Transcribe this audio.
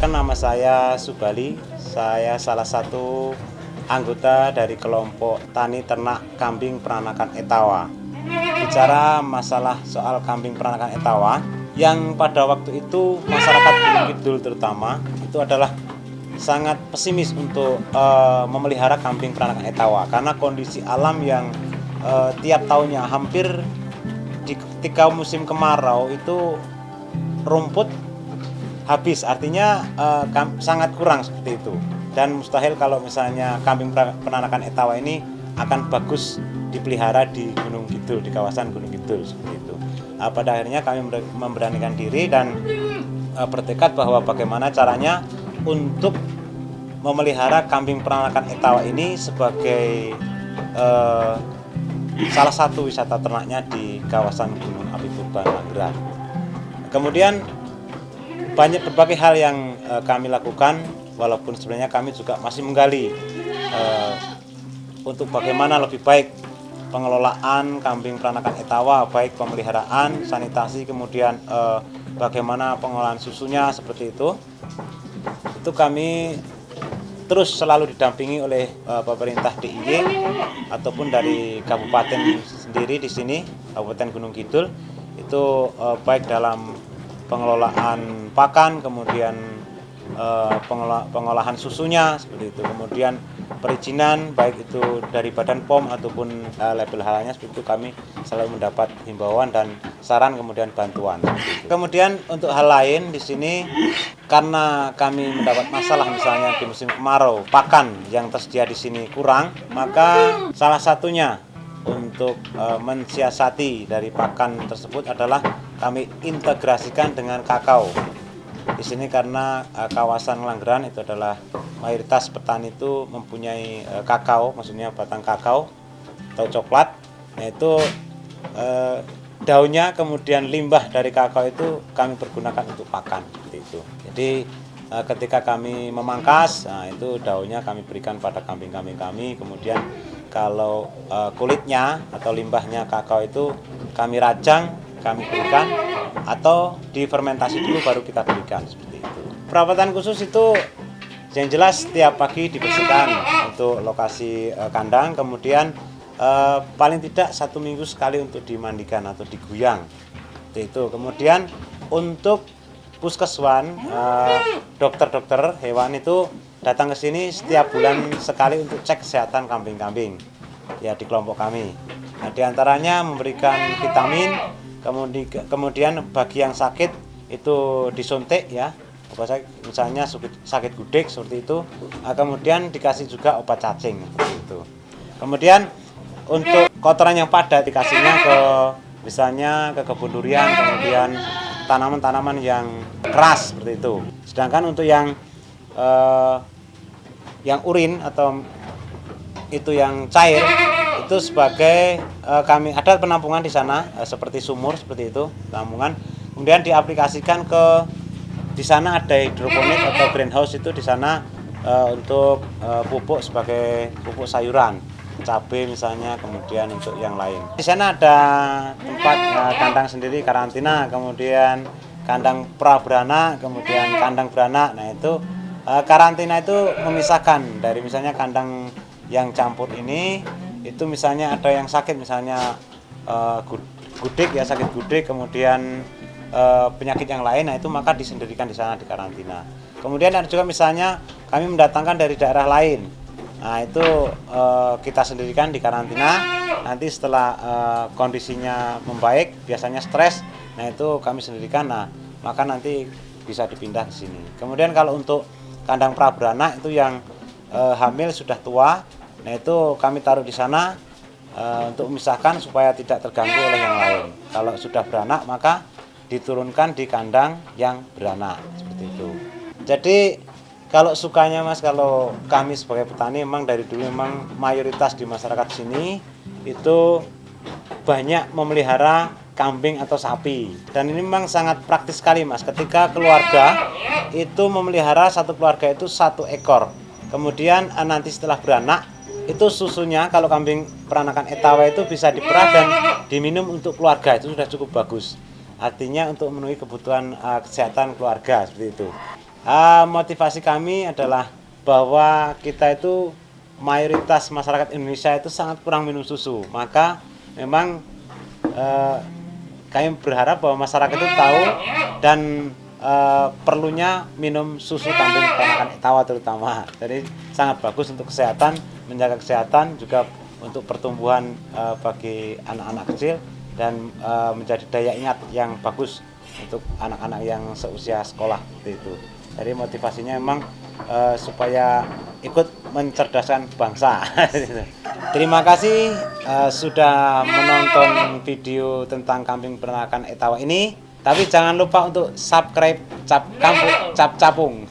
Perkenalkan, nama saya Subali. Saya salah satu anggota dari kelompok tani ternak kambing peranakan Etawa. Bicara masalah soal kambing peranakan Etawa, yang pada waktu itu masyarakat Gunung Kidul terutama itu adalah sangat pesimis untuk memelihara kambing peranakan Etawa karena kondisi alam yang tiap tahunnya hampir ketika musim kemarau itu rumput habis, artinya sangat kurang seperti itu, dan mustahil kalau misalnya kambing peranakan Etawa ini akan bagus dipelihara di Gunung Kidul, di kawasan Gunung Kidul seperti itu. Pada akhirnya kami memberanikan diri dan bertekad bahwa bagaimana caranya untuk memelihara kambing peranakan Etawa ini sebagai salah satu wisata ternaknya di kawasan Gunung Api Purba Manggarai. Kemudian banyak berbagai hal yang kami lakukan, walaupun sebenarnya kami juga masih menggali untuk bagaimana lebih baik pengelolaan kambing peranakan Etawa, baik pemeliharaan, sanitasi, kemudian bagaimana pengolahan susunya seperti itu. Itu kami terus selalu didampingi oleh pemerintah DIY ataupun dari kabupaten sendiri di sini, Kabupaten Gunung Kidul, itu baik dalam pengelolaan pakan, kemudian pengolahan susunya seperti itu, kemudian perizinan baik itu dari Badan POM ataupun label halalnya seperti itu, kami selalu mendapat himbauan dan saran kemudian bantuan. Kemudian untuk hal lain di sini, karena kami mendapat masalah misalnya di musim kemarau pakan yang tersedia di sini kurang, maka salah satunya untuk mensiasati dari pakan tersebut adalah kami integrasikan dengan kakao. Di sini karena kawasan Langgeran itu adalah mayoritas petani itu mempunyai kakao, maksudnya batang kakao atau coklat. Nah itu daunnya kemudian limbah dari kakao itu kami pergunakan untuk pakan seperti itu. Jadi ketika kami memangkas, nah itu daunnya kami berikan pada kambing-kambing kami. Kemudian kalau kulitnya atau limbahnya kakao itu kami rajang, kami berikan, atau difermentasi dulu baru kita berikan seperti itu. Perawatan khusus itu yang jelas setiap pagi dibersihkan untuk lokasi kandang, kemudian paling tidak 1 minggu sekali untuk dimandikan atau diguyang seperti itu. Kemudian untuk puskeswan, dokter-dokter hewan itu datang ke sini setiap bulan sekali untuk cek kesehatan kambing-kambing ya di kelompok kami. Nah, diantaranya memberikan vitamin, kemudian bagi yang sakit itu disuntik ya, misalnya sakit gudeg seperti itu, kemudian dikasih juga obat cacing seperti itu. Kemudian untuk kotoran yang padat dikasihnya ke misalnya ke kebun durian, kemudian tanaman-tanaman yang keras seperti itu. Sedangkan untuk yang urin atau itu yang cair itu sebagai kami ada penampungan di sana seperti sumur seperti itu penampungan, kemudian diaplikasikan ke di sana ada hidroponik atau greenhouse itu di sana untuk pupuk sebagai pupuk sayuran, cabai misalnya, kemudian untuk yang lain. Di sana ada tempat kandang sendiri karantina, kemudian kandang praberana, kemudian kandang beranak. Nah itu karantina itu memisahkan dari misalnya kandang yang campur ini, itu misalnya ada yang sakit misalnya gudeg ya, sakit gudeg, kemudian penyakit yang lain, nah itu maka disendirikan di sana di karantina. Kemudian ada juga misalnya kami mendatangkan dari daerah lain, nah itu kita sendirikan di karantina. Nanti setelah kondisinya membaik, biasanya stres, nah itu kami sendirikan, nah maka nanti bisa dipindah ke sini. Kemudian kalau untuk kandang praberana itu yang hamil sudah tua, nah itu kami taruh di sana untuk memisahkan supaya tidak terganggu oleh yang lain. Kalau sudah beranak maka diturunkan di kandang yang beranak seperti itu. Jadi kalau sukanya Mas, kalau kami sebagai petani memang dari dulu memang mayoritas di masyarakat sini itu banyak memelihara kambing atau sapi, dan ini memang sangat praktis sekali Mas. Ketika keluarga itu memelihara, satu keluarga itu 1 ekor, kemudian nanti setelah beranak itu susunya kalau kambing peranakan Etawa itu bisa diperah dan diminum untuk keluarga, itu sudah cukup bagus. Artinya untuk memenuhi kebutuhan kesehatan keluarga seperti itu. Motivasi kami adalah bahwa kita itu mayoritas masyarakat Indonesia itu sangat kurang minum susu. Maka memang kami berharap bahwa masyarakat itu tahu dan perlunya minum susu kambing peranakan Etawa terutama. Jadi sangat bagus untuk kesehatan, menjaga kesehatan, juga untuk pertumbuhan bagi anak-anak kecil dan menjadi daya ingat yang bagus untuk anak-anak yang seusia sekolah seperti itu. Jadi motivasinya memang supaya ikut mencerdaskan bangsa. Terima kasih sudah menonton video tentang kambing peranakan Etawa ini. Tapi jangan lupa untuk subscribe Cap Capung.